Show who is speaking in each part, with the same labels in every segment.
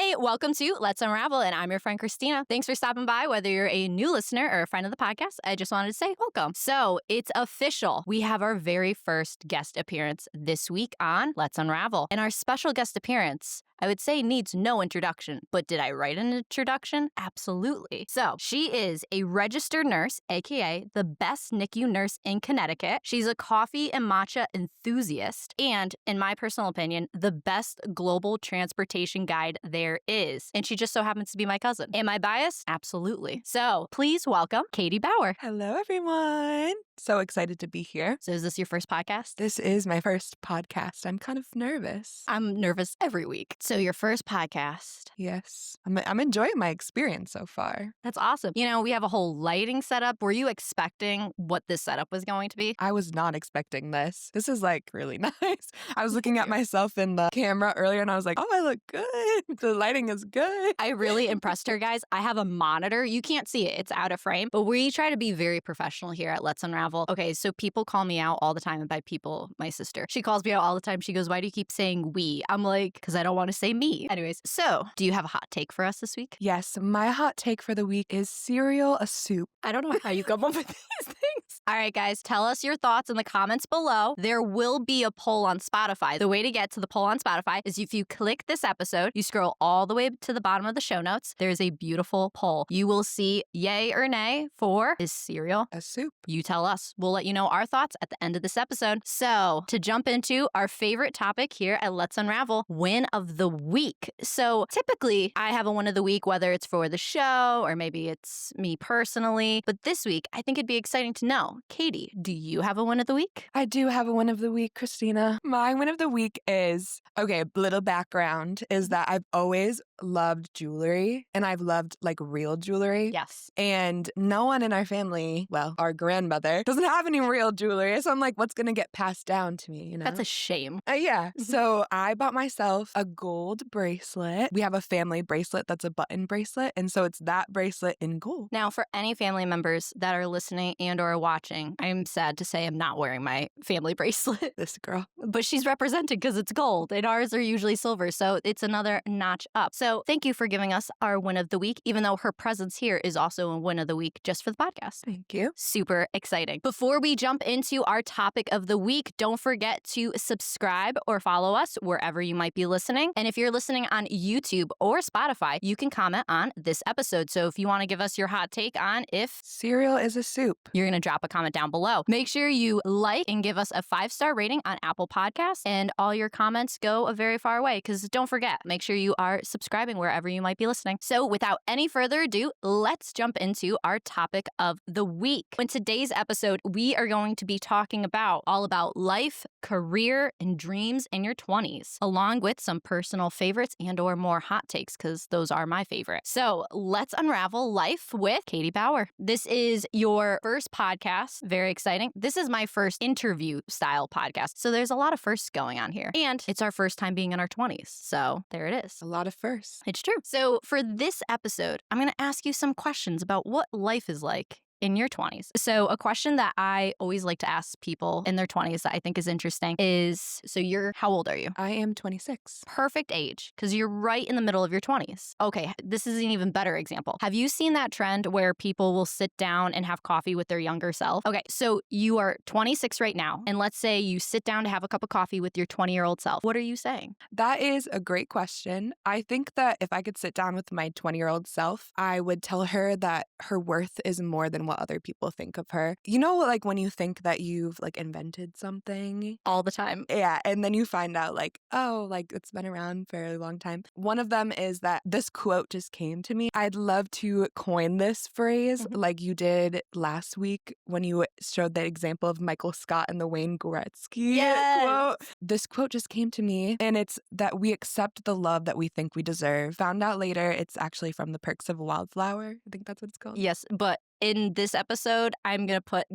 Speaker 1: Hey, welcome to Let's Unravel, and I'm your friend Christina. Thanks for stopping by, whether you're a new listener or a friend of the podcast. I just wanted to say welcome. So it's official. We have our very first guest appearance this week on Let's Unravel. And our special guest appearance, I would say, needs no introduction, but did I write an introduction? Absolutely. So she is a registered nurse, aka the best NICU nurse in Connecticut. She's a coffee and matcha enthusiast, and in my personal opinion, the best global transportation guide there is. And she just so happens to be my cousin. Am I biased? Absolutely. So please welcome Katie Bauer.
Speaker 2: Hello, everyone. So excited to be here.
Speaker 1: So is this your first podcast?
Speaker 2: This is my first podcast. I'm kind of nervous.
Speaker 1: I'm nervous every week. So your first podcast.
Speaker 2: Yes. I'm enjoying my experience so far.
Speaker 1: That's awesome. You know, we have a whole lighting setup. Were you expecting what this setup was going to be?
Speaker 2: I was not expecting this. This is like really nice. I was looking at myself in the camera earlier and I was like, oh, I look good. The lighting is good.
Speaker 1: I really impressed her, guys. I have a monitor. You can't see it. It's out of frame. But we try to be very professional here at Let's Unravel. Okay, so people call me out all the time. And by people, my sister. She calls me out all the time. She goes, why do you keep saying we? I'm like, because I don't want to say me. Anyways, so do you have a hot take for us this week?
Speaker 2: Yes, my hot take for the week is cereal a soup.
Speaker 1: I don't know how you come up with these things. All right, guys, tell us your thoughts in the comments below. There will be a poll on Spotify. The way to get to the poll on Spotify is if you click this episode, you scroll all the way to the bottom of the show notes. There's a beautiful poll. You will see yay or nay for is cereal
Speaker 2: a soup.
Speaker 1: You tell us. We'll let you know our thoughts at the end of this episode. So to jump into our favorite topic here at Let's Unravel, win of the week. So typically I have a win of the week, whether it's for the show or maybe it's me personally. But this week, I think it'd be exciting to know. Katie, do you have a win of the week?
Speaker 2: I do have a win of the week, Christina. My win of the week is, okay, little background is that I've always loved jewelry and I've loved like real jewelry.
Speaker 1: Yes.
Speaker 2: And no one in our family, well, our grandmother doesn't have any real jewelry. So I'm like, what's going to get passed down to me? You know?
Speaker 1: That's a shame.
Speaker 2: Yeah. So I bought myself a gold bracelet. We have a family bracelet that's a button bracelet. And so it's that bracelet in gold.
Speaker 1: Now, for any family members that are listening and or watching, I'm sad to say I'm not wearing my family bracelet.
Speaker 2: This girl.
Speaker 1: But she's represented because it's gold and ours are usually silver. So it's another notch up. So thank you for giving us our win of the week, even though her presence here is also a win of the week just for the podcast.
Speaker 2: Thank you.
Speaker 1: Super exciting. Before we jump into our topic of the week, don't forget to subscribe or follow us wherever you might be listening. And if you're listening on YouTube or Spotify, you can comment on this episode. So if you want to give us your hot take on if
Speaker 2: cereal is a soup,
Speaker 1: you're going to drop a comment down below. Make sure you like and give us a 5-star rating on Apple Podcasts, and all your comments go a very far way because don't forget, make sure you are subscribing wherever you might be listening. So without any further ado, let's jump into our topic of the week. In today's episode, we are going to be talking all about life, career, and dreams in your 20s, along with some personal favorites and or more hot takes, because those are my favorite. So let's unravel life with Katie Bauer. This is your first podcast. Very exciting. This is my first interview style podcast. So there's a lot of firsts going on here. And it's our first time being in our 20s. So there it is.
Speaker 2: A lot of firsts.
Speaker 1: It's true. So for this episode, I'm going to ask you some questions about what life is like in your 20s. So a question that I always like to ask people in their 20s that I think is interesting is, so how old are you?
Speaker 2: I am 26.
Speaker 1: Perfect age, because you're right in the middle of your 20s. Okay, this is an even better example. Have you seen that trend where people will sit down and have coffee with their younger self? Okay, so you are 26 right now, and let's say you sit down to have a cup of coffee with your 20-year-old self. What are you saying?
Speaker 2: That is a great question. I think that if I could sit down with my 20-year-old self, I would tell her that her worth is more than what other people think of her. You know, like when you think that you've like invented something
Speaker 1: all the time.
Speaker 2: Yeah. And then you find out like, oh, like it's been around for a very long time. One of them is that this quote just came to me. I'd love to coin this phrase like you did last week when you showed the example of Michael Scott and the Wayne Gretzky quote. This quote just came to me, and it's that we accept the love that we think we deserve. Found out later it's actually from The Perks of a Wildflower. I think that's what it's called.
Speaker 1: Yes, but in this episode, I'm going to put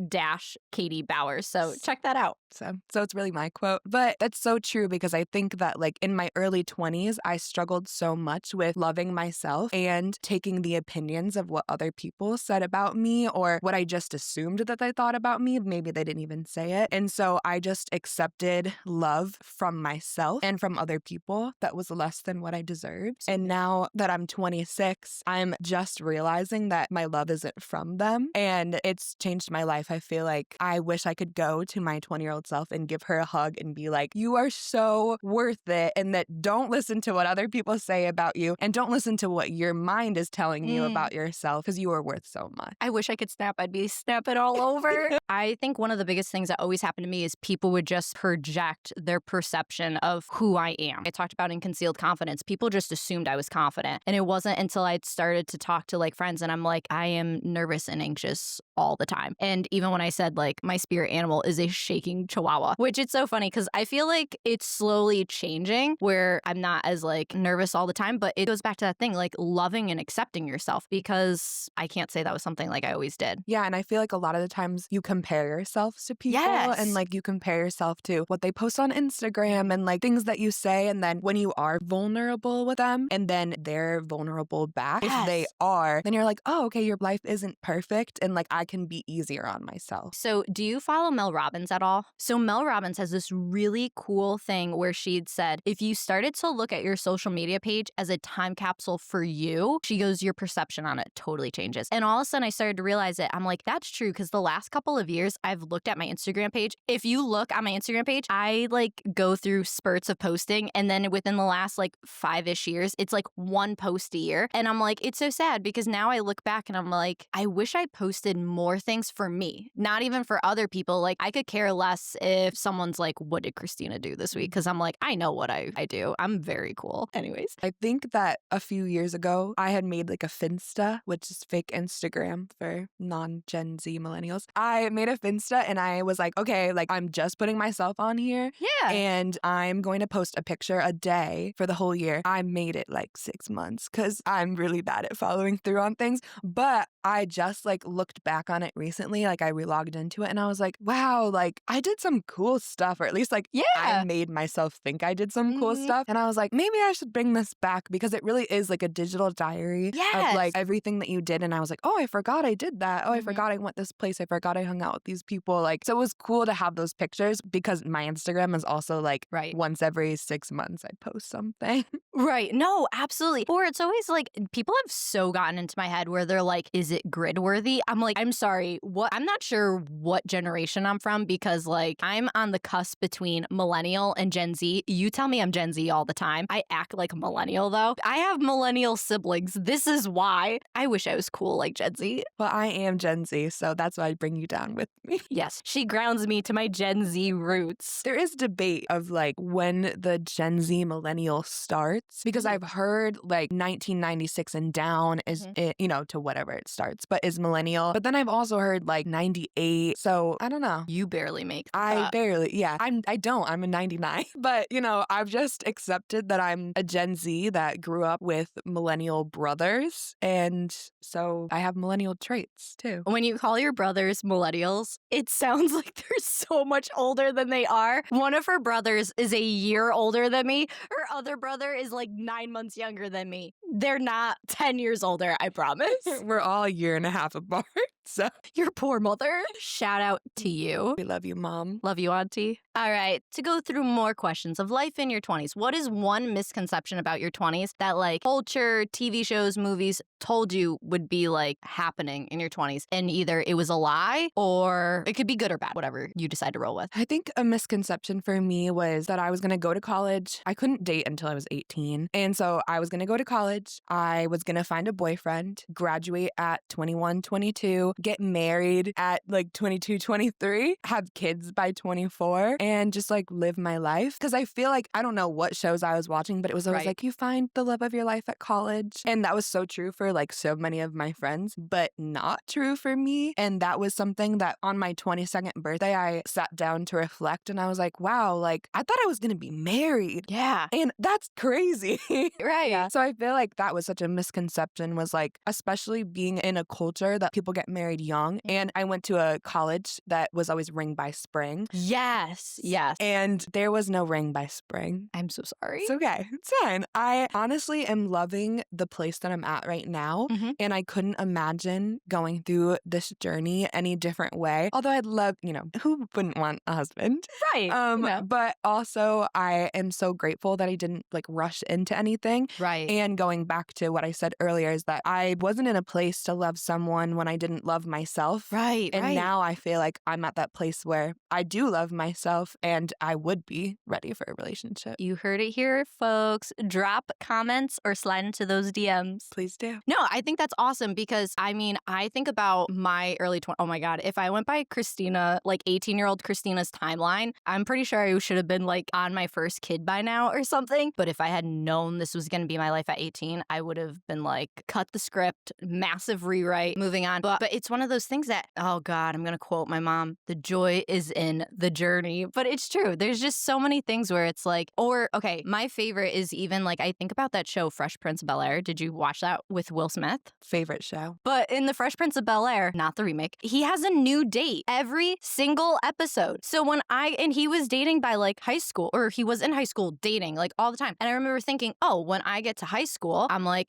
Speaker 1: Katie Bauer. So check that out.
Speaker 2: So it's really my quote. But that's so true because I think that like in my early 20s, I struggled so much with loving myself and taking the opinions of what other people said about me or what I just assumed that they thought about me. Maybe they didn't even say it. And so I just accepted love from myself and from other people that was less than what I deserved. And now that I'm 26, I'm just realizing that my love isn't from them. And it's changed my life. I feel like I wish I could go to my 20-year-old self and give her a hug and be like, you are so worth it. And that don't listen to what other people say about you and don't listen to what your mind is telling you about yourself because you are worth so much.
Speaker 1: I wish I could snap. I'd be snapping all over. I think one of the biggest things that always happened to me is people would just project their perception of who I am. I talked about in concealed confidence. People just assumed I was confident. And it wasn't until I started to talk to like friends and I'm like, I am nervous and anxious all the time. And even when I said like my spirit animal is a shaking chihuahua, which it's so funny because I feel like it's slowly changing where I'm not as like nervous all the time, but it goes back to that thing like loving and accepting yourself because I can't say that was something like I always did.
Speaker 2: Yeah. And I feel like a lot of the times you compare yourself to people and like you compare yourself to what they post on Instagram and like things that you say. And then when you are vulnerable with them and then they're vulnerable back, if they are, then you're like, oh, okay, your life isn't perfect. And like I can be easier on myself.
Speaker 1: So do you follow Mel Robbins at all? So Mel Robbins has this really cool thing where she'd said, if you started to look at your social media page as a time capsule for you, she goes, your perception on it totally changes. And all of a sudden I started to realize it. I'm like, that's true. Because the last couple of years I've looked at my Instagram page. If you look on my Instagram page, I like go through spurts of posting. And then within the last like 5-ish years, it's like one post a year. And I'm like, it's so sad because now I look back and I'm like, I wish I posted more things for me, not even for other people. Like I could care less if someone's like, what did Christina do this week? Because I'm like, I know what I do. I'm very cool. Anyways.
Speaker 2: I think that a few years ago, I had made like a Finsta, which is fake Instagram for non-Gen Z millennials. I made a Finsta and I was like, okay, like I'm just putting myself on here.
Speaker 1: Yeah.
Speaker 2: And I'm going to post a picture a day for the whole year. I made it like 6 months because I'm really bad at following through on things. But I just like looked back on it recently. Like I relogged into it and I was like, wow, like I did some cool stuff, or at least like I made myself think I did some cool stuff. And I was like, maybe I should bring this back because it really is like a digital diary of like everything that you did. And I was like, oh, I forgot I did that. Oh, I forgot I went this place. I forgot I hung out with these people. Like, so it was cool to have those pictures because my Instagram is also like once every 6 months I post something.
Speaker 1: Right. No, absolutely. Or it's always like people have so gotten into my head where they're like, is it grid worthy? I'm like, I'm sorry. What? I'm not sure what generation I'm from because like I'm on the cusp between millennial and Gen Z. You tell me I'm Gen Z all the time. I act like a millennial though. I have millennial siblings. This is why I wish I was cool like Gen Z.
Speaker 2: Well, I am Gen Z, so that's why I bring you down with me.
Speaker 1: Yes, she grounds me to my Gen Z roots.
Speaker 2: There is debate of like when the Gen Z millennial starts because I've heard like 1996 and down is it, you know, to whatever it starts, but is millennial. But then I've also heard like 98. So I don't know.
Speaker 1: You barely make the
Speaker 2: I
Speaker 1: cut.
Speaker 2: barely, yeah. I'm a 99. But you know, I've just accepted that I'm a Gen Z that grew up with millennial brothers. And so I have millennial traits too.
Speaker 1: When you call your brothers millennials, it sounds like they're so much older than they are. One of her brothers is a year older than me. Her other brother is like 9 months younger than me. They're not 10 years older, I promise.
Speaker 2: We're all a year and a half apart. So
Speaker 1: your poor mother. Shout out to you.
Speaker 2: We love you, Mom.
Speaker 1: Love you, Auntie. All right, to go through more questions of life in your 20s. What is one misconception about your 20s that like culture, TV shows, movies told you would be like happening in your 20s? And either it was a lie or it could be good or bad, whatever you decide to roll with.
Speaker 2: I think a misconception for me was that I was going to go to college. I couldn't date until I was 18. And so I was going to go to college. I was going to find a boyfriend, graduate at 21, 22, get married at like 22, 23, have kids by 24, and just like live my life. Because I feel like, I don't know what shows I was watching, but it was always like, you find the love of your life at college. And that was so true for like so many of my friends, but not true for me. And that was something that on my 22nd birthday, I sat down to reflect and I was like, wow, like I thought I was going to be married.
Speaker 1: Yeah.
Speaker 2: And that's crazy.
Speaker 1: Right.
Speaker 2: So I feel like that was such a misconception, was like, especially being in a culture that people get married married young, and I went to a college that was always ring by spring.
Speaker 1: Yes.
Speaker 2: And there was no ring by spring.
Speaker 1: I'm so sorry.
Speaker 2: It's okay. It's fine. I honestly am loving the place that I'm at right now, and I couldn't imagine going through this journey any different way. Although I'd love, who wouldn't want a husband?
Speaker 1: Right.
Speaker 2: But also I am so grateful that I didn't rush into anything.
Speaker 1: Right.
Speaker 2: And going back to what I said earlier is that I wasn't in a place to love someone when I didn't love myself.
Speaker 1: Right.
Speaker 2: And now I feel like I'm at that place where I do love myself and I would be ready for a relationship.
Speaker 1: You heard it here, folks. Drop comments or slide into those DMs.
Speaker 2: Please do.
Speaker 1: No, I think that's awesome because, I think about my early 20s. Oh my God. If I went by Christina, 18-year-old Christina's timeline, I'm pretty sure I should have been on my first kid by now or something. But if I had known this was going to be my life at 18, I would have been cut the script, massive rewrite, moving on. But it's one of those things that, oh God, I'm going to quote my mom, the joy is in the journey. But it's true. There's just so many things where it's okay, my favorite is even I think about that show, Fresh Prince of Bel-Air. Did you watch that with Will Smith?
Speaker 2: Favorite show.
Speaker 1: But in the Fresh Prince of Bel-Air, not the remake, he has a new date every single episode. So and he was dating by high school, or he was in high school dating all the time. And I remember thinking, oh, when I get to high school, I'm I'm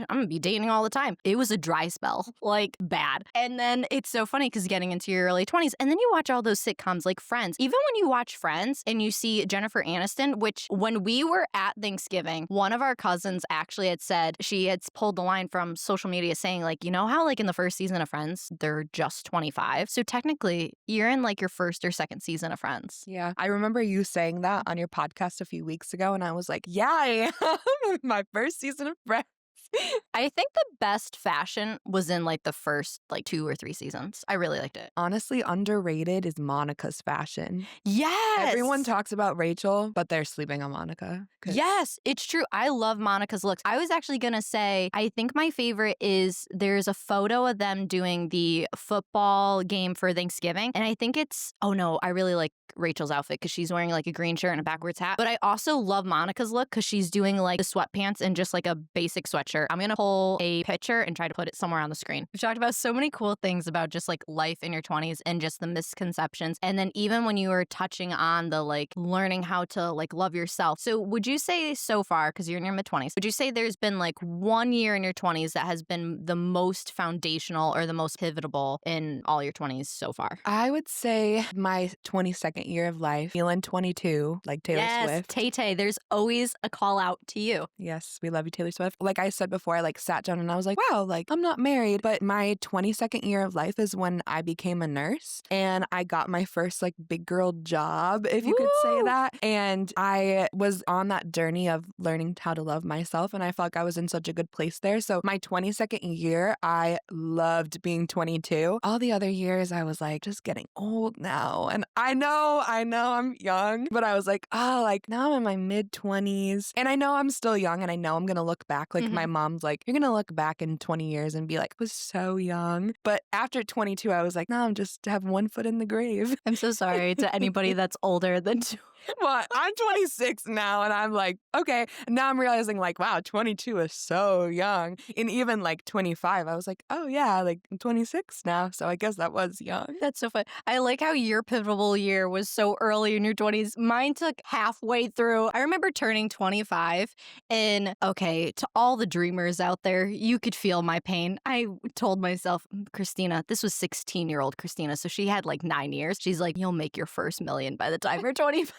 Speaker 1: gonna be dating all the time. It was a dry spell, bad. And then it's so funny because getting into your early 20s, and then you watch all those sitcoms like Friends. Even when you watch Friends and you see Jennifer Aniston, which when we were at Thanksgiving, one of our cousins actually had said, she had pulled the line from social media saying you know how in the first season of Friends, they're just 25. So technically you're in your first or second season of Friends.
Speaker 2: Yeah. I remember you saying that on your podcast a few weeks ago, and I was like, yeah, I am. My first season of Friends.
Speaker 1: I think the best fashion was in the first 2 or 3 seasons. I really liked it.
Speaker 2: Honestly, underrated is Monica's fashion.
Speaker 1: Yes.
Speaker 2: Everyone talks about Rachel, but they're sleeping on Monica.
Speaker 1: Yes, it's true. I love Monica's looks. I was actually going to say, I think my favorite is there's a photo of them doing the football game for Thanksgiving. And I think I really like Rachel's outfit because she's wearing a green shirt and a backwards hat. But I also love Monica's look because she's doing the sweatpants and just a basic sweatshirt. I'm going to pull a picture and try to put it somewhere on the screen. We've talked about so many cool things about just life in your 20s and just the misconceptions. And then even when you were touching on the learning how to love yourself. So would you say so far, because you're in your mid-20s, would you say there's been 1 year in your 20s that has been the most foundational or the most pivotal in all your 20s so far?
Speaker 2: I would say my 22nd year of life, feeling 22, like Taylor Swift.
Speaker 1: Tay-Tay, there's always a call out to you.
Speaker 2: Yes, we love you, Taylor Swift. Like I said before, I sat down and I was like, wow, I'm not married. But my 22nd year of life is when I became a nurse and I got my first big girl job, if you could say that. And I was on that journey of learning how to love myself. And I felt like I was in such a good place there. So my 22nd year, I loved being 22. All the other years, I was just getting old now. And I know I'm young, but I was now I'm in my mid 20s and I know I'm still young and I know I'm going to look back. My mom's you're going to look back in 20 years and be I was so young. But after 22, I was no, I'm just have one foot in the grave.
Speaker 1: I'm so sorry to anybody that's older than
Speaker 2: Well, I'm 26 now and I'm okay. Now I'm realizing wow, 22 is so young. And even 25, I was oh yeah, I'm 26 now. So I guess that was young.
Speaker 1: That's so fun. I like how your pivotal year was so early in your 20s. Mine took halfway through. I remember turning 25 and okay, to all the dreamers out there, you could feel my pain. I told myself, Christina, this was 16-year-old Christina. So she had 9 years. She's you'll make your first million by the time you're 25.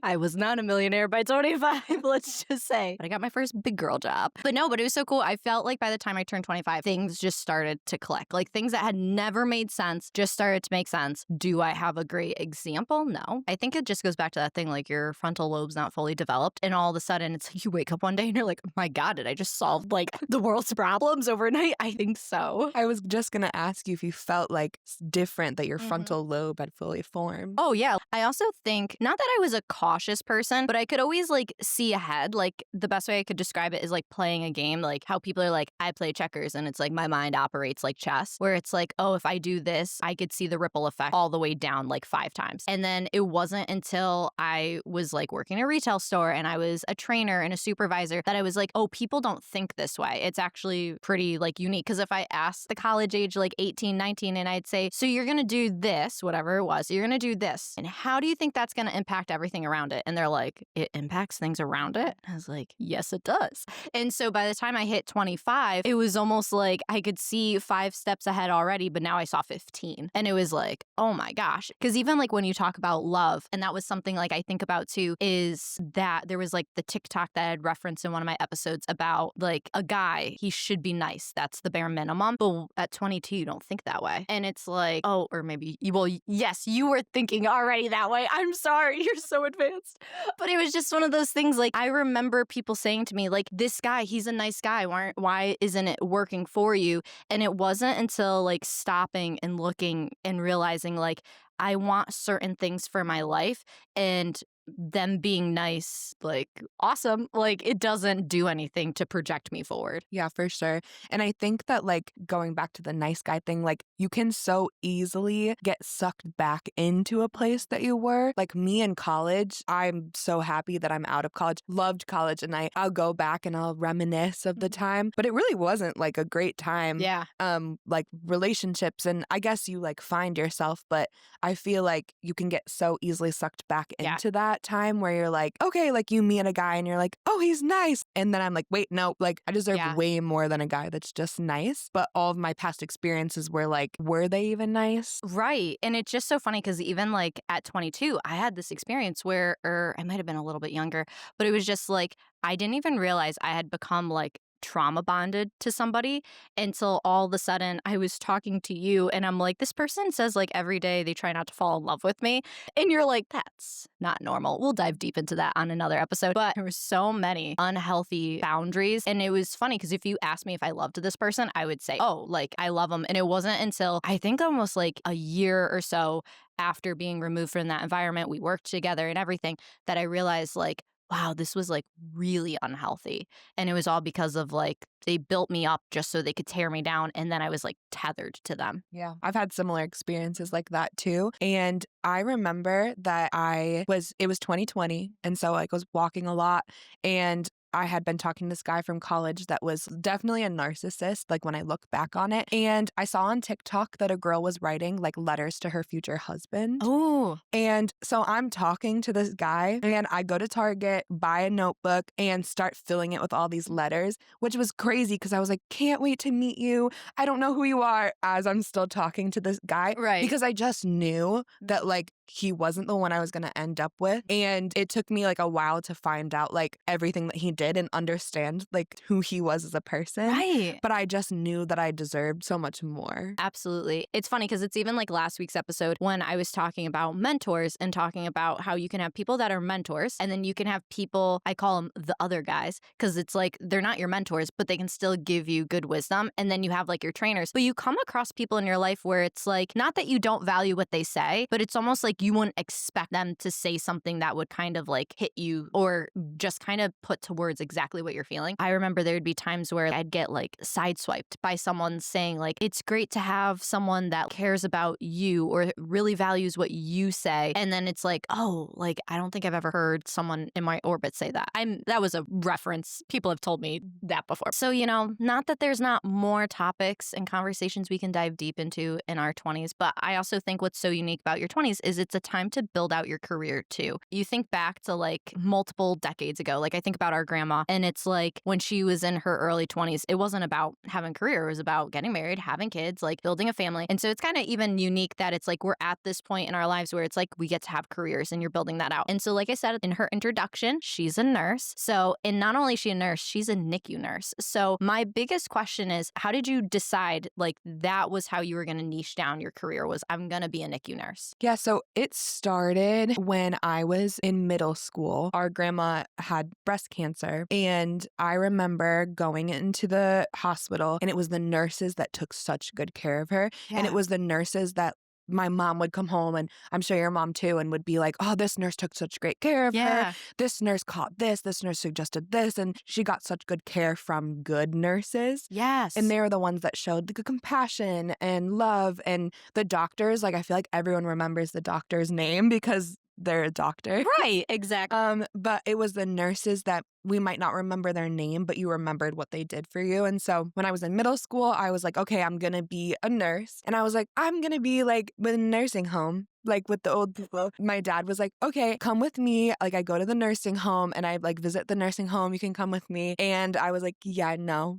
Speaker 1: I was not a millionaire by 25, let's just say. But I got my first big girl job. But it was so cool. I felt by the time I turned 25, things just started to click. Things that had never made sense just started to make sense. Do I have a great example? No. I think it just goes back to that thing, your frontal lobe's not fully developed. And all of a sudden, it's you wake up one day and you're oh my God, did I just solve the world's problems overnight? I think so.
Speaker 2: I was just going to ask you if you felt it's different that your frontal lobe had fully formed.
Speaker 1: Oh, yeah. I also think, not that I was was a cautious person, but I could always like see ahead. Like the best way I could describe it is like playing a game, like how people are like, I play checkers and it's like my mind operates like chess, where it's like, oh, if I do this, I could see the ripple effect all the way down like 5 times. And then it wasn't until I was like working in a retail store and I was a trainer and a supervisor that I was like, oh, people don't think this way. It's actually pretty like unique. Because if I asked the college age, like 18, 19, and I'd say, so you're going to do this, whatever it was, you're going to do this. And how do you think that's going to impact everything around it? And they're like, it impacts things around it? I was like, yes, it does. And so by the time I hit 25, it was almost like I could see 5 steps ahead already, but now I saw 15. And it was like, oh my gosh. Because even like when you talk about love, and that was something like I think about too, is that there was like the TikTok that I had referenced in one of my episodes about like a guy, he should be nice. That's the bare minimum. But at 22, you don't think that way. And it's like, oh, or maybe, well, yes, you were thinking already that way. I'm sorry. You're so advanced. But it was just one of those things. Like I remember people saying to me, like, this guy, he's a nice guy. Why isn't it working for you? And it wasn't until like stopping and looking and realizing like, I want certain things for my life, and them being nice, like awesome, like it doesn't do anything to project me forward.
Speaker 2: Yeah, for sure. And I think that like going back to the nice guy thing, like you can so easily get sucked back into a place that you were. Like me in college, I'm so happy that I'm out of college. Loved college, and I'll go back and I'll reminisce of the time, but it really wasn't like a great time.
Speaker 1: Yeah.
Speaker 2: Like relationships, and I guess you like find yourself, but I feel like you can get so easily sucked back into that time where you're like, okay, like you meet a guy and you're like, oh, he's nice. And then I'm like, wait, no, like I deserve way more than a guy that's just nice. But all of my past experiences were like, were they even nice?
Speaker 1: Right. And it's just so funny because even like at 22, I had this experience where, or I might have been a little bit younger, but it was just like, I didn't even realize I had become like trauma bonded to somebody until all of a sudden I was talking to you and I'm like, this person says like every day they try not to fall in love with me. And you're like, that's not normal. We'll dive deep into that on another episode. But there were so many unhealthy boundaries. And it was funny because if you asked me if I loved this person, I would say, oh, like I love them. And it wasn't until I think almost like a year or so after being removed from that environment, we worked together and everything, that I realized like, wow, this was like really unhealthy. And it was all because of like, they built me up just so they could tear me down. And then I was like tethered to them.
Speaker 2: Yeah, I've had similar experiences like that too. And I remember that it was 2020. And so like I was walking a lot, and I had been talking to this guy from college that was definitely a narcissist, like when I look back on it. And I saw on TikTok that a girl was writing like letters to her future husband.
Speaker 1: Oh.
Speaker 2: And so I'm talking to this guy, and I go to Target, buy a notebook, and start filling it with all these letters, which was crazy because I was like, can't wait to meet you. I don't know who you are, as I'm still talking to this guy.
Speaker 1: Right.
Speaker 2: Because I just knew that like he wasn't the one I was going to end up with. And it took me like a while to find out like everything that he did and understand like who he was as a person.
Speaker 1: Right.
Speaker 2: But I just knew that I deserved so much more.
Speaker 1: Absolutely. It's funny because it's even like last week's episode when I was talking about mentors and talking about how you can have people that are mentors, and then you can have people, I call them the other guys, because it's like they're not your mentors, but they can still give you good wisdom. And then you have like your trainers. But you come across people in your life where it's like, not that you don't value what they say, but it's almost like you wouldn't expect them to say something that would kind of like hit you or just kind of put to words exactly what you're feeling. I remember there would be times where I'd get like sideswiped by someone saying like, it's great to have someone that cares about you or really values what you say. And then it's like, oh, like, I don't think I've ever heard someone in my orbit say that. That was a reference. People have told me that before. So, you know, not that there's not more topics and conversations we can dive deep into in our 20s, but I also think what's so unique about your 20s is it's a time to build out your career too. You think back to like multiple decades ago, like I think about our grandma, and it's like when she was in her early 20s, it wasn't about having a career. It was about getting married, having kids, like building a family. And so it's kind of even unique that it's like we're at this point in our lives where it's like we get to have careers and you're building that out. And so like I said in her introduction, she's a nurse. So, and not only is she a nurse, she's a NICU nurse. So my biggest question is, how did you decide like that was how you were going to niche down your career, was I'm going to be a NICU nurse?
Speaker 2: Yeah, so it started when I was in middle school. Our grandma had breast cancer, and I remember going into the hospital, and it was the nurses that took such good care of her. Yeah. And it was the nurses that my mom would come home, and I'm sure your mom too, and would be like, oh, this nurse took such great care of her. This nurse caught this nurse suggested this, and she got such good care from good nurses.
Speaker 1: Yes.
Speaker 2: And they were the ones that showed the compassion and love. And the doctors, like, I feel like everyone remembers the doctor's name because they're a doctor.
Speaker 1: Right, exactly.
Speaker 2: But it was the nurses that we might not remember their name, but you remembered what they did for you. And so when I was in middle school, I was like, okay, I'm going to be a nurse. And I was like, I'm going to be like with a nursing home, like with the old people. My dad was like, okay, come with me. Like I go to the nursing home and I like visit the nursing home. You can come with me. And I was like, yeah, no.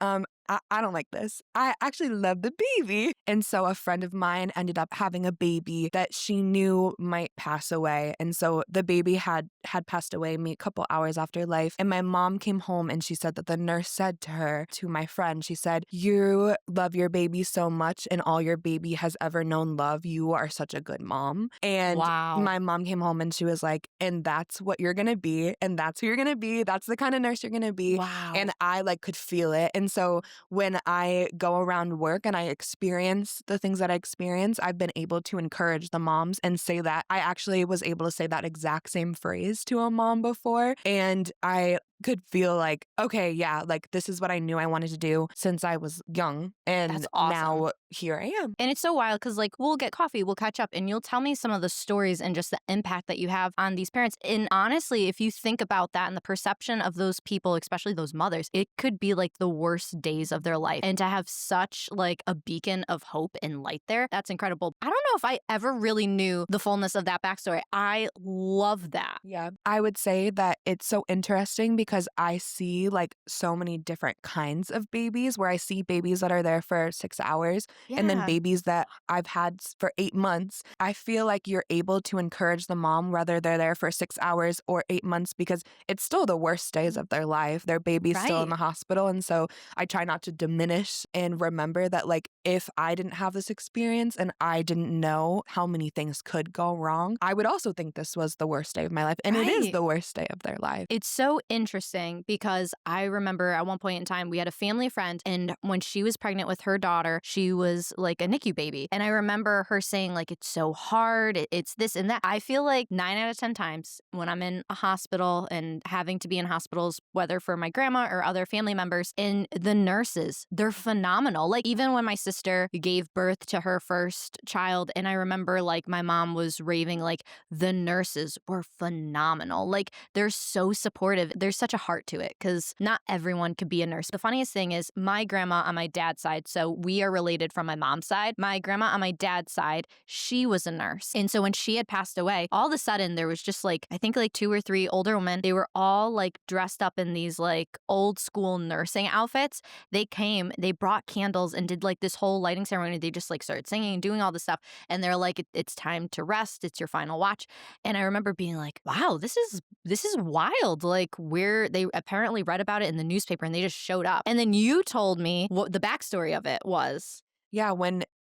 Speaker 2: I don't like this. I actually love the baby. And so a friend of mine ended up having a baby that she knew might pass away. And so the baby had passed away a couple hours after life. And my mom came home and she said that the nurse said to her, to my friend, she said, you love your baby so much and all your baby has ever known love. You are such a good mom. And my mom came home and she was like, and that's what you're going to be. And that's who you're going to be. That's the kind of nurse you're going to be.
Speaker 1: Wow.
Speaker 2: And I like could feel it. And so when I go around work and I experience the things that I experience, I've been able to encourage the moms and say that. I actually was able to say that exact same phrase to a mom before. And I could feel like, okay, yeah, like this is what I knew I wanted to do since I was young. And
Speaker 1: That's awesome.
Speaker 2: Now here I am.
Speaker 1: And it's so wild because like we'll get coffee, we'll catch up, and you'll tell me some of the stories and just the impact that you have on these parents. And honestly, if you think about that and the perception of those people, especially those mothers, it could be like the worst days of their life. And to have such like a beacon of hope and light there, that's incredible. I don't know if I ever really knew the fullness of that backstory. I love that.
Speaker 2: Yeah, I would say that it's so interesting because I see like so many different kinds of babies where I see babies that are there for 6 hours and then babies that I've had for 8 months. I feel like you're able to encourage the mom whether they're there for 6 hours or 8 months because it's still the worst days of their life. Their baby's still in the hospital. And so I try not to diminish and remember that like if I didn't have this experience and I didn't know how many things could go wrong, I would also think this was the worst day of my life. And it is the worst day of their life.
Speaker 1: It's so interesting because I remember at one point in time, we had a family friend, and when she was pregnant with her daughter, she was like a NICU baby. And I remember her saying like, it's so hard, it's this and that. I feel like 9 out of 10 times when I'm in a hospital and having to be in hospitals, whether for my grandma or other family members, and the nurses, they're phenomenal. Like even when my sister gave birth to her first child, and I remember like my mom was raving, like the nurses were phenomenal. Like they're so supportive. There's such a heart to it because not everyone could be a nurse. The funniest thing is my grandma on my dad's side, so we are related from my mom's side. My grandma on my dad's side, she was a nurse. And so when she had passed away, all of a sudden there was just like, I think like 2 or 3 older women. They were all like dressed up in these like old school nursing outfits. They came, they brought candles and did like this whole lighting ceremony. They just like started singing and doing all this stuff. And they're like, it's time to rest. It's your final watch. And I remember being like, wow, this is wild. Like they apparently read about it in the newspaper and they just showed up. And then you told me what the backstory of it was.
Speaker 2: Yeah,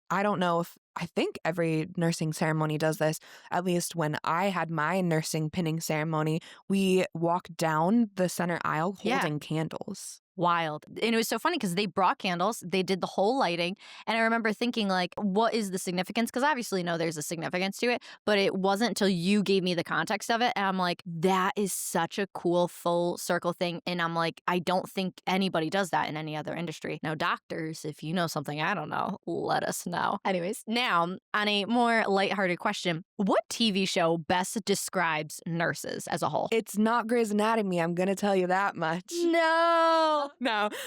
Speaker 2: I don't know if I think every nursing ceremony does this. At least when I had my nursing pinning ceremony, we walked down the center aisle holding candles.
Speaker 1: Wild. And it was so funny because they brought candles, they did the whole lighting. And I remember thinking like, what is the significance? Because obviously, no, there's a significance to it, but it wasn't until you gave me the context of it. And I'm like, that is such a cool full circle thing. And I'm like, I don't think anybody does that in any other industry. Now, doctors, if you know something I don't know, let us know. Anyways, now on a more lighthearted question, what TV show best describes nurses as a whole?
Speaker 2: It's not Grey's Anatomy, I'm going to tell you that much. No.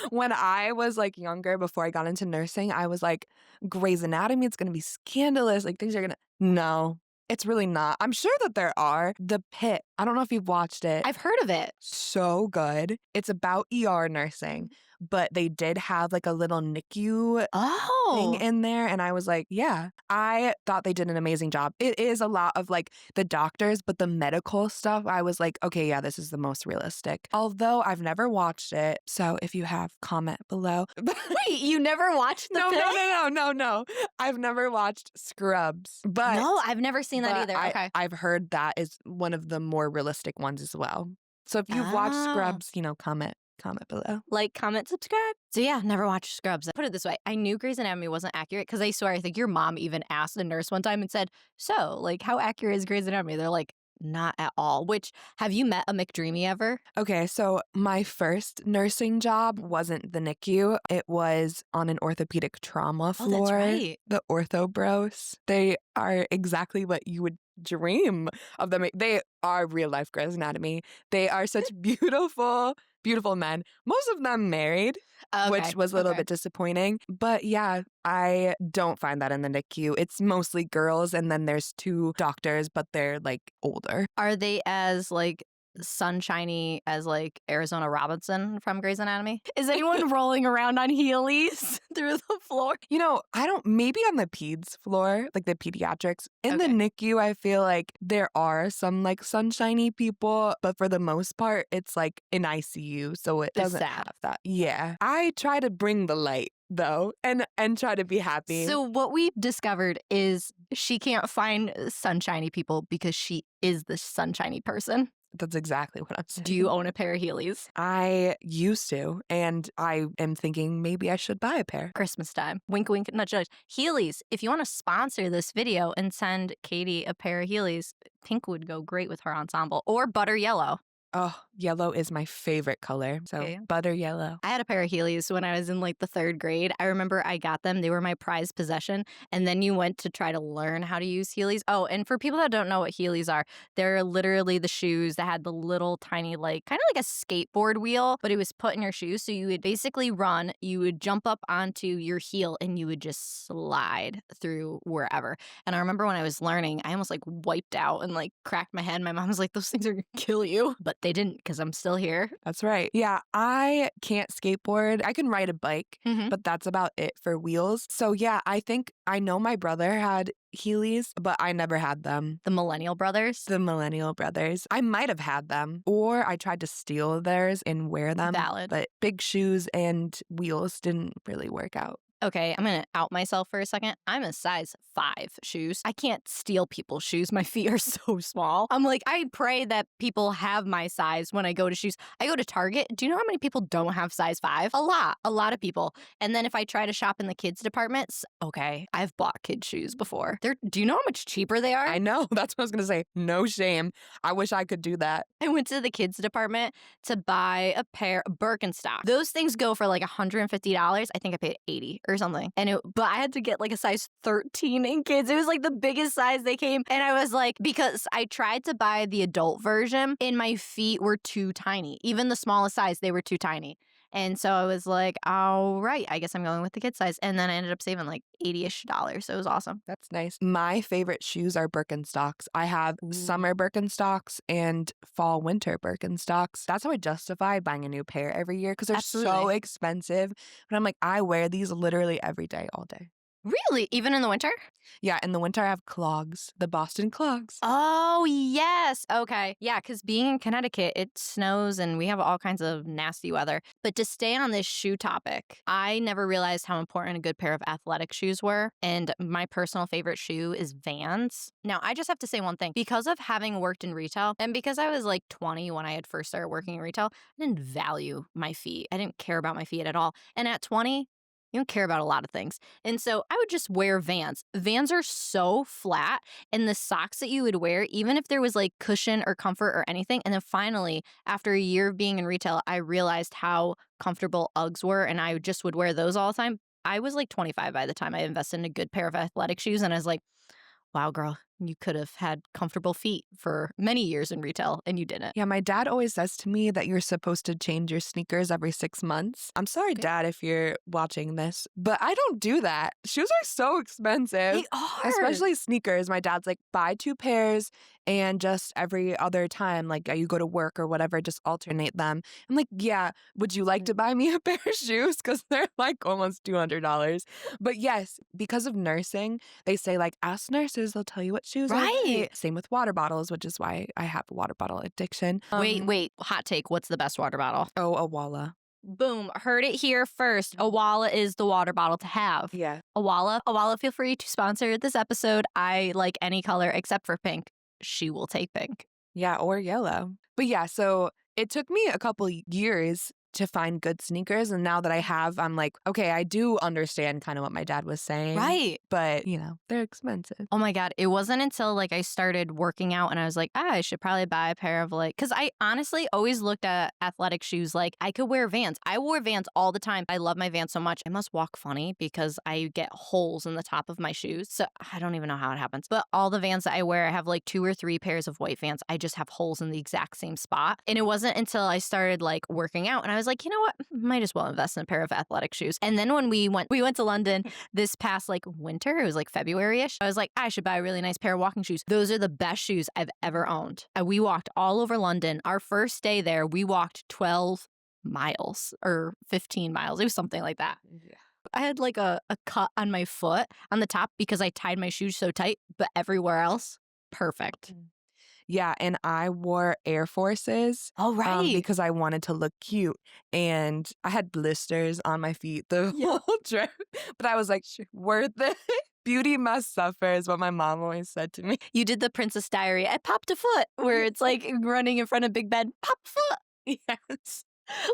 Speaker 2: When I was like younger, before I got into nursing, I was like, Grey's Anatomy, it's going to be scandalous. Like things are going to, no, it's really not. I'm sure that there are. The Pit. I don't know if you've watched it.
Speaker 1: I've heard of it.
Speaker 2: So good. It's about ER nursing, but they did have like a little NICU thing in there. And I was like, yeah, I thought they did an amazing job. It is a lot of like the doctors, but the medical stuff, I was like, okay, yeah, this is the most realistic. Although I've never watched it. So if you have, comment below.
Speaker 1: Wait, you never watched the Pit?
Speaker 2: No. I've never watched Scrubs. But
Speaker 1: no, I've never seen that either. Okay.
Speaker 2: I've heard that is one of the more realistic ones as well. So if you've watched Scrubs, comment. comment below.
Speaker 1: Like, comment, subscribe. So yeah, never watched Scrubs. Put it this way. I knew Grey's Anatomy wasn't accurate because I swear, I think your mom even asked a nurse one time and said, so, like, how accurate is Grey's Anatomy? They're like, not at all. Which, have you met a McDreamy ever?
Speaker 2: Okay, so my first nursing job wasn't the NICU. It was on an orthopedic trauma floor.
Speaker 1: Oh, that's right.
Speaker 2: The ortho bros. They are exactly what you would dream of them. They are real life Grey's Anatomy. They are such beautiful, beautiful men. Most of them married, which was a little bit disappointing. But yeah, I don't find that in the NICU. It's mostly girls, and then there's 2 doctors, but they're like older.
Speaker 1: Are they as like sunshiny as like Arizona Robinson from Grey's Anatomy? Is anyone rolling around on Heelys through the floor?
Speaker 2: You know, maybe on the peds floor, like the pediatrics. In the NICU, I feel like there are some like sunshiny people, but for the most part, it's like an ICU, so it doesn't have that. Yeah. I try to bring the light though and try to be happy.
Speaker 1: So what we discovered is she can't find sunshiny people because she is the sunshiny person.
Speaker 2: That's exactly what I'm saying.
Speaker 1: Do you own a pair of Heelys?
Speaker 2: I used to, and I am thinking maybe I should buy a pair.
Speaker 1: Christmas time. Wink, wink, nudge, nudge. Heelys, if you want to sponsor this video and send Katie a pair of Heelys, pink would go great with her ensemble. Or butter yellow.
Speaker 2: Oh, yellow is my favorite color. So butter yellow.
Speaker 1: I had a pair of Heelys when I was in like the 3rd grade. I remember I got them. They were my prized possession. And then you went to try to learn how to use Heelys. Oh, and for people that don't know what Heelys are, they're literally the shoes that had the little tiny, like kind of like a skateboard wheel, but it was put in your shoes. So you would basically run, you would jump up onto your heel and you would just slide through wherever. And I remember when I was learning, I almost like wiped out and like cracked my head. My mom was like, those things are going to kill you. But they didn't because I'm still here.
Speaker 2: That's right. Yeah, I can't skateboard. I can ride a bike, but that's about it for wheels. So yeah, I know my brother had Heelys, but I never had them.
Speaker 1: The Millennial Brothers?
Speaker 2: The Millennial Brothers. I might have had them, or I tried to steal theirs and wear them.
Speaker 1: Valid.
Speaker 2: But big shoes and wheels didn't really work out.
Speaker 1: Okay, I'm going to out myself for a second. I'm a size 5 shoes. I can't steal people's shoes. My feet are so small. I'm like, I pray that people have my size when I go to shoes. I go to Target. Do you know how many people don't have size 5? A lot of people. And then if I try to shop in the kids departments, okay, I've bought kids shoes before. Do you know how much cheaper they are?
Speaker 2: I know. That's what I was going to say. No shame. I wish I could do that.
Speaker 1: I went to the kids department to buy a pair of Birkenstock. Those things go for like $150. I think I paid $80 or something. But I had to get like a size 13 in kids. It was like the biggest size they came. And I was like, because I tried to buy the adult version and my feet were too tiny. Even the smallest size, they were too tiny. And so I was like, all right, I guess I'm going with the kid size. And then I ended up saving like $80-ish. So it was awesome.
Speaker 2: That's nice. My favorite shoes are Birkenstocks. I have summer Birkenstocks and fall winter Birkenstocks. That's how I justify buying a new pair every year because they're so expensive. But I'm like, I wear these literally every day, all day.
Speaker 1: Really? Even in the winter?
Speaker 2: Yeah, in the winter I have clogs, the Boston clogs.
Speaker 1: Oh, yes. Okay. Yeah, because being in Connecticut, it snows and we have all kinds of nasty weather. But to stay on this shoe topic, I never realized how important a good pair of athletic shoes were. And my personal favorite shoe is Vans. Now, I just have to say one thing. Because of having worked in retail and because I was like 20 when I had first started working in retail, I didn't value my feet. I didn't care about my feet at all. And at 20, you don't care about a lot of things. And so I would just wear Vans. Vans are so flat, and the socks that you would wear, even if there was like cushion or comfort or anything. And then finally, after a year of being in retail, I realized how comfortable Uggs were, and I just would wear those all the time. I was like 25 by the time I invested in a good pair of athletic shoes, and I was like, wow, girl, you could have had comfortable feet for many years in retail and you didn't.
Speaker 2: Yeah, my dad always says to me that you're supposed to change your sneakers every 6 months. I'm sorry, Dad, if you're watching this, but I don't do that. Shoes are so expensive.
Speaker 1: They are.
Speaker 2: Especially sneakers. My dad's like, buy 2 pairs and just every other time, like you go to work or whatever, just alternate them. I'm like, yeah, would you like to buy me a pair of shoes? Because they're like almost $200. But yes, because of nursing, they say like, ask nurses, they'll tell you what shoes are right. Same with water bottles, which is why I have a water bottle addiction.
Speaker 1: Wait, hot take. What's the best water bottle?
Speaker 2: Oh, a Walla.
Speaker 1: Boom. Heard it here first. A Walla is the water bottle to have.
Speaker 2: Yeah.
Speaker 1: A Walla, feel free to sponsor this episode. I like any color except for pink. She will take pink.
Speaker 2: Yeah, or yellow. But yeah, so it took me a couple years to find good sneakers. And now that I have, I'm like, okay, I do understand kind of what my dad was saying.
Speaker 1: Right.
Speaker 2: But, you know, they're expensive.
Speaker 1: Oh my God. It wasn't until like I started working out and I was like, I should probably buy a pair of like, because I honestly always looked at athletic shoes like I could wear Vans. I wore Vans all the time. I love my Vans so much. I must walk funny because I get holes in the top of my shoes. So I don't even know how it happens. But all the Vans that I wear, I have like 2 or 3 pairs of white Vans. I just have holes in the exact same spot. And it wasn't until I started like working out and I was like, you know what? Might as well invest in a pair of athletic shoes. And then when we went to London this past like winter, it was like February-ish. I was like, I should buy a really nice pair of walking shoes. Those are the best shoes I've ever owned. And we walked all over London. Our first day there, we walked 12 miles or 15 miles. It was something like that.
Speaker 2: Yeah.
Speaker 1: I had like a cut on my foot on the top because I tied my shoes so tight, but everywhere else, perfect.
Speaker 2: Yeah, and I wore Air Forces.
Speaker 1: Oh, right.
Speaker 2: Because I wanted to look cute. And I had blisters on my feet the whole trip. But I was like, worth it. Beauty must suffer is what my mom always said to me.
Speaker 1: You did the Princess Diary. I popped a foot where it's like running in front of Big Ben. Pop a foot.
Speaker 2: Yes.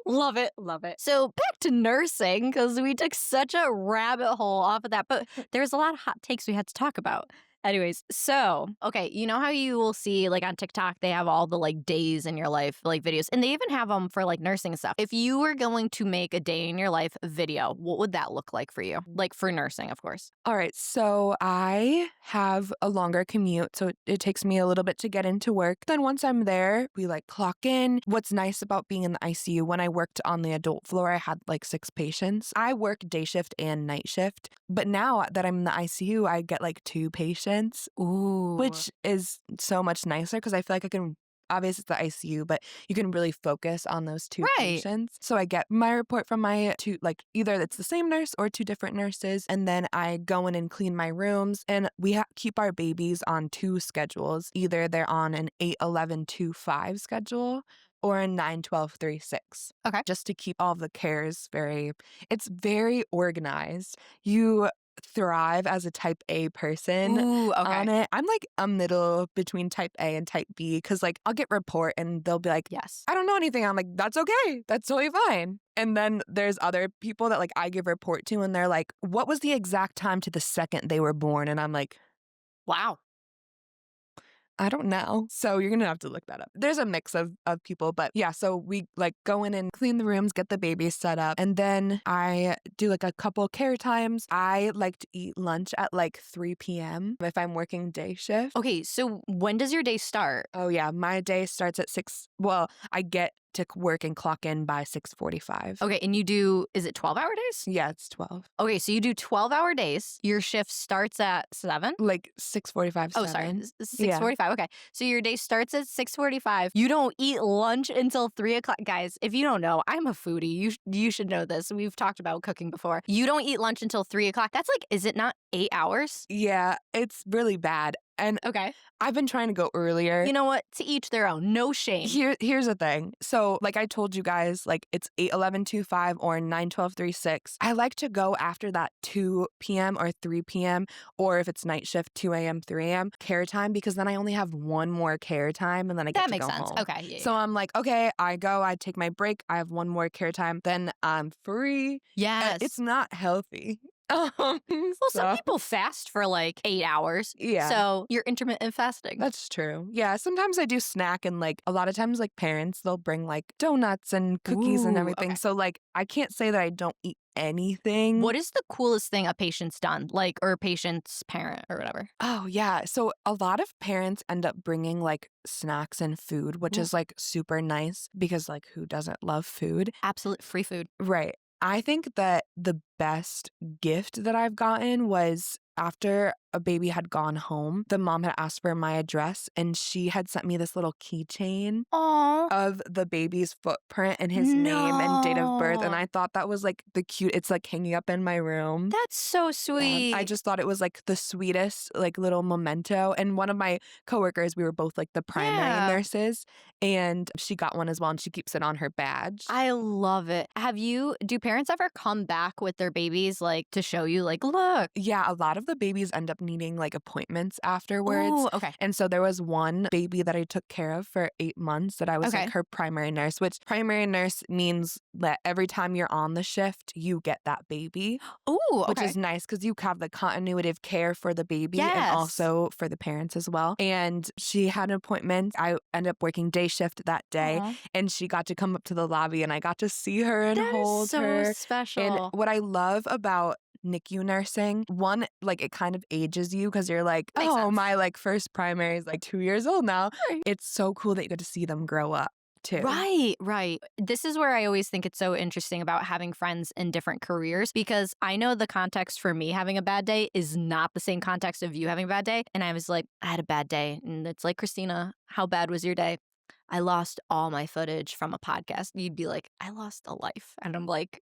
Speaker 1: Love it. Love it. So back to nursing because we took such a rabbit hole off of that. But there's a lot of hot takes we had to talk about. Anyways, so, okay, you know how you will see, like, on TikTok, they have all the, like, days in your life, like, videos, and they even have them for, like, nursing and stuff. If you were going to make a day in your life video, what would that look like for you? Like, for nursing, of course.
Speaker 2: All right, so I have a longer commute, so it takes me a little bit to get into work. Then once I'm there, we, like, clock in. What's nice about being in the ICU, when I worked on the adult floor, I had, like, 6 patients. I work day shift and night shift, but now that I'm in the ICU, I get, like, 2 patients.
Speaker 1: Ooh.
Speaker 2: Which is so much nicer because I feel like I can, obviously it's the ICU, but you can really focus on those 2 patients. So I get my report from my 2, like either it's the same nurse or 2 different nurses. And then I go in and clean my rooms. And we keep our babies on 2 schedules. Either they're on an 8-11-2-5 schedule or a 9-12-3-6.
Speaker 1: Okay.
Speaker 2: Just to keep all the cares it's very organized. You thrive as a type A person.
Speaker 1: Ooh, okay.
Speaker 2: On it. I'm like a middle between type A and type B because like I'll get report and they'll be like,
Speaker 1: yes,
Speaker 2: I don't know anything. I'm like, that's okay. That's totally fine. And then there's other people that like I give report to and they're like, what was the exact time to the second they were born? And I'm like,
Speaker 1: wow.
Speaker 2: I don't know. So you're going to have to look that up. There's a mix of people, but yeah, so we like go in and clean the rooms, get the babies set up. And then I do like a couple care times. I like to eat lunch at like 3 p.m. if I'm working day shift.
Speaker 1: Okay, so when does your day start?
Speaker 2: Oh yeah, my day starts at 6. Well, I get to work and clock in by 6:45.
Speaker 1: Okay, and you do, is it 12-hour days?
Speaker 2: Yeah, it's 12.
Speaker 1: Okay, so you do 12-hour days. Your shift starts at 7?
Speaker 2: Like 6:45.
Speaker 1: Oh, sorry. 6:45.
Speaker 2: Yeah.
Speaker 1: Okay. So your day starts at 6:45. You don't eat lunch until 3 o'clock. Guys, if you don't know, I'm a foodie. You should know this. We've talked about cooking before. You don't eat lunch until 3 o'clock. That's like, is it not 8 hours?
Speaker 2: Yeah, it's really bad. And
Speaker 1: okay,
Speaker 2: I've been trying to go earlier.
Speaker 1: You know what? To each their own. No shame.
Speaker 2: Here's the thing. So like I told you guys, like it's 8-11-2-5 or 9-12-3-6. I like to go after that 2 p.m. or 3 p.m. or if it's night shift, 2 a.m., 3 a.m. care time because then I only have one more care time and then I get to go home. That makes sense.
Speaker 1: Okay. Yeah,
Speaker 2: so I'm like, okay, I take my break. I have one more care time. Then I'm free.
Speaker 1: Yes.
Speaker 2: It's not healthy.
Speaker 1: Well, some people fast for like 8 hours.
Speaker 2: Yeah.
Speaker 1: So you're intermittent fasting.
Speaker 2: That's true. Yeah. Sometimes I do snack and like a lot of times like parents, they'll bring like donuts and cookies and everything.
Speaker 1: Okay.
Speaker 2: So like I can't say that I don't eat anything.
Speaker 1: What is the coolest thing a patient's done? Like, or a patient's parent or whatever?
Speaker 2: Oh, yeah. So a lot of parents end up bringing like snacks and food, which is like super nice because like who doesn't love food?
Speaker 1: Absolute free food.
Speaker 2: Right. I think that the best gift that I've gotten was after a baby had gone home, the mom had asked for my address and she had sent me this little keychain of the baby's footprint and his name and date of birth. And I thought that was like the cute, it's like hanging up in my room.
Speaker 1: That's so sweet.
Speaker 2: I just thought it was like the sweetest like little memento. And one of my coworkers, we were both like the primary nurses and she got one as well and she keeps it on her badge.
Speaker 1: I love it. Do parents ever come back with their babies like to show you like, look?
Speaker 2: Yeah, a lot of the babies end up needing like appointments afterwards.
Speaker 1: Ooh, okay.
Speaker 2: And so there was one baby that I took care of for 8 months that I was like her primary nurse, which primary nurse means that every time you're on the shift, you get that baby.
Speaker 1: Ooh, okay.
Speaker 2: Which is nice because you have the continuity of care for the baby and
Speaker 1: Yes.
Speaker 2: also for the parents as well. And she had an appointment. I ended up working day shift that day, and she got to come up to the lobby, and I got to see her and hold her.
Speaker 1: That is so special.
Speaker 2: And what I love about NICU nursing, one, like it kind of ages you because you're like,
Speaker 1: Makes sense.
Speaker 2: my like first primary is like 2 years old now. Right. It's so cool that you get to see them grow up too.
Speaker 1: Right. This is where I always think it's so interesting about having friends in different careers, because I know the context for me having a bad day is not the same context of you having a bad day. And I was like, I had a bad day. And it's like, Christina, how bad was your day? I lost all my footage from a podcast. You'd be like, I lost a life. And I'm like,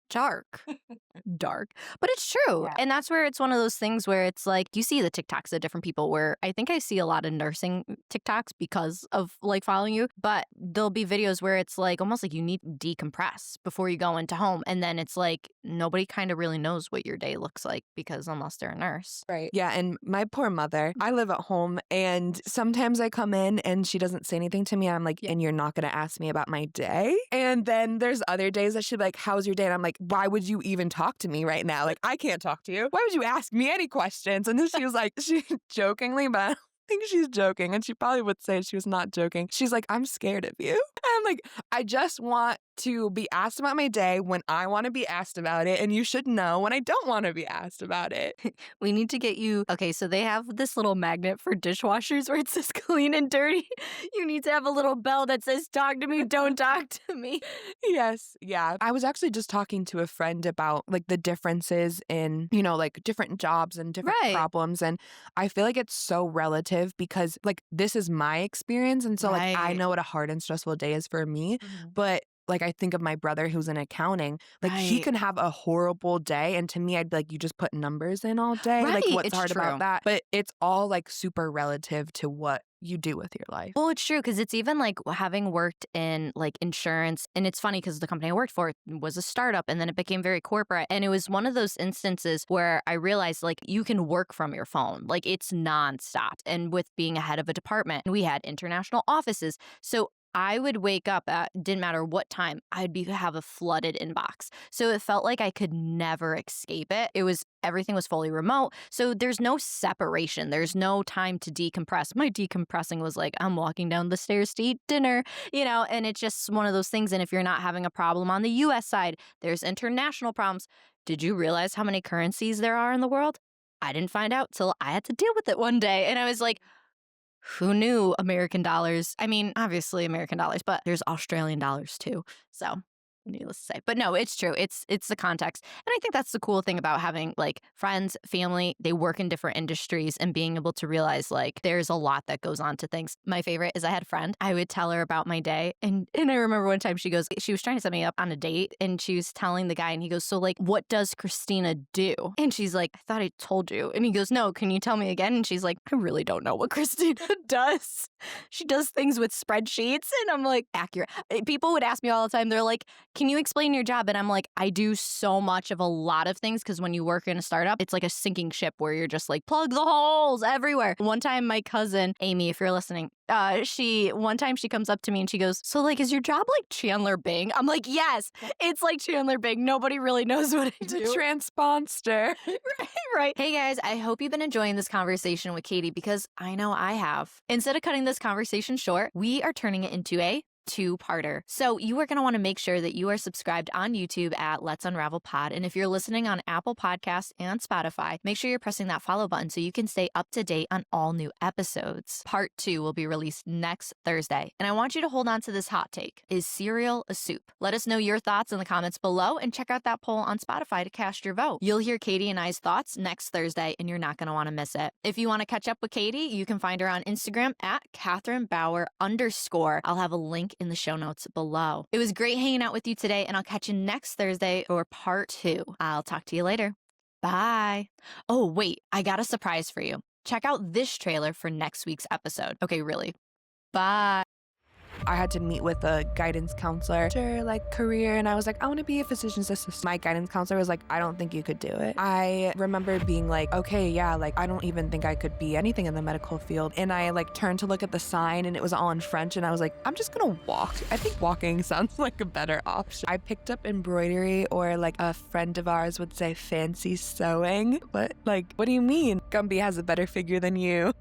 Speaker 1: dark. But it's true.
Speaker 2: Yeah.
Speaker 1: And that's where it's one of those things where it's like, you see the TikToks of different people where I think I see a lot of nursing TikToks because of like following you, but there'll be videos where it's like almost like you need to decompress before you go into home. And then it's like nobody kind of really knows what your day looks like because unless they're a nurse.
Speaker 2: Right. Yeah. And my poor mother, I live at home and sometimes I come in and she doesn't say anything to me. And I'm like, and you're not going to ask me about my day? And then there's other days that she'll be like, how's your day? And I'm like, why would you even talk to me right now? Like, I can't talk to you. Why would you ask me any questions? And then she was like, she jokingly, but I don't think she's joking. And she probably would say she was not joking. She's like, I'm scared of you. And I'm like, I just want to be asked about my day when I want to be asked about it. And you should know when I don't want to be asked about it.
Speaker 1: We need to get you. Okay, so they have this little magnet for dishwashers where it says clean and dirty. You need to have a little bell that says talk to me, don't talk to me.
Speaker 2: Yes. Yeah. I was actually just talking to a friend about like the differences in, you know, like different jobs and different problems. And I feel like it's so relative because like this is my experience. And so like I know what a hard and stressful day is for me. But like I think of my brother who's in accounting, like he can have a horrible day. And to me, I'd be like, you just put numbers in all day. Like what's hard about that? But it's all like super relative to what you do with your life.
Speaker 1: Well, it's true because it's even like having worked in like insurance. And it's funny because the company I worked for was a startup and then it became very corporate. And it was one of those instances where I realized like you can work from your phone. Like it's nonstop. And with being a head of a department, we had international offices. So I would wake up at, didn't matter what time, have a flooded inbox. So it felt like I could never escape it. Everything was fully remote. So there's no separation. There's no time to decompress. My decompressing was like, I'm walking down the stairs to eat dinner, you know, and it's just one of those things. And if you're not having a problem on the US side, there's international problems. Did you realize how many currencies there are in the world? I didn't find out till I had to deal with it one day. And I was like, who knew American dollars? I mean, obviously American dollars, but there's Australian dollars too. So needless to say. But no, it's true. It's the context. And I think that's the cool thing about having like friends, family, they work in different industries and being able to realize like there's a lot that goes on to things. My favorite is I had a friend. I would tell her about my day. And I remember one time she was trying to set me up on a date and she was telling the guy and he goes, so like, what does Christina do? And she's like, I thought I told you. And he goes, no, can you tell me again? And she's like, I really don't know what Christina does. She does things with spreadsheets. And I'm like, accurate. People would ask me all the time. They're like, can you explain your job? And I'm like, I do so much of a lot of things because when you work in a startup, it's like a sinking ship where you're just like, plug the holes everywhere. One time, my cousin, Amy, if you're listening, one time she comes up to me and she goes, so like, is your job like Chandler Bing? I'm like, yes, it's like Chandler Bing. Nobody really knows what I do.
Speaker 2: The transponster.
Speaker 1: Right. Hey guys, I hope you've been enjoying this conversation with Katie because I know I have. Instead of cutting this conversation short, we are turning it into a two-parter. So you are going to want to make sure that you are subscribed on YouTube at Let's Unravel Pod. And if you're listening on Apple Podcasts and Spotify, make sure you're pressing that follow button so you can stay up to date on all new episodes. Part 2 will be released next Thursday. And I want you to hold on to this hot take. Is cereal a soup? Let us know your thoughts in the comments below and check out that poll on Spotify to cast your vote. You'll hear Katie and I's thoughts next Thursday and you're not going to want to miss it. If you want to catch up with Katie, you can find her on Instagram at Catherine Bauer _. I'll have a link in the show notes below. It was great hanging out with you today, and I'll catch you next Thursday for part 2. I'll talk to you later. Bye. Oh, wait, I got a surprise for you. Check out this trailer for next week's episode. Okay, really. Bye.
Speaker 2: I had to meet with a guidance counselor after like career, and I was like, I want to be a physician's assistant. My guidance counselor was like, I don't think you could do it. I remember being like, okay, yeah, like I don't even think I could be anything in the medical field. And I like turned to look at the sign and it was all in French, and I was like, I'm just gonna walk. I think walking sounds like a better option. I picked up embroidery, or like a friend of ours would say fancy sewing. What do you mean? Gumby has a better figure than you.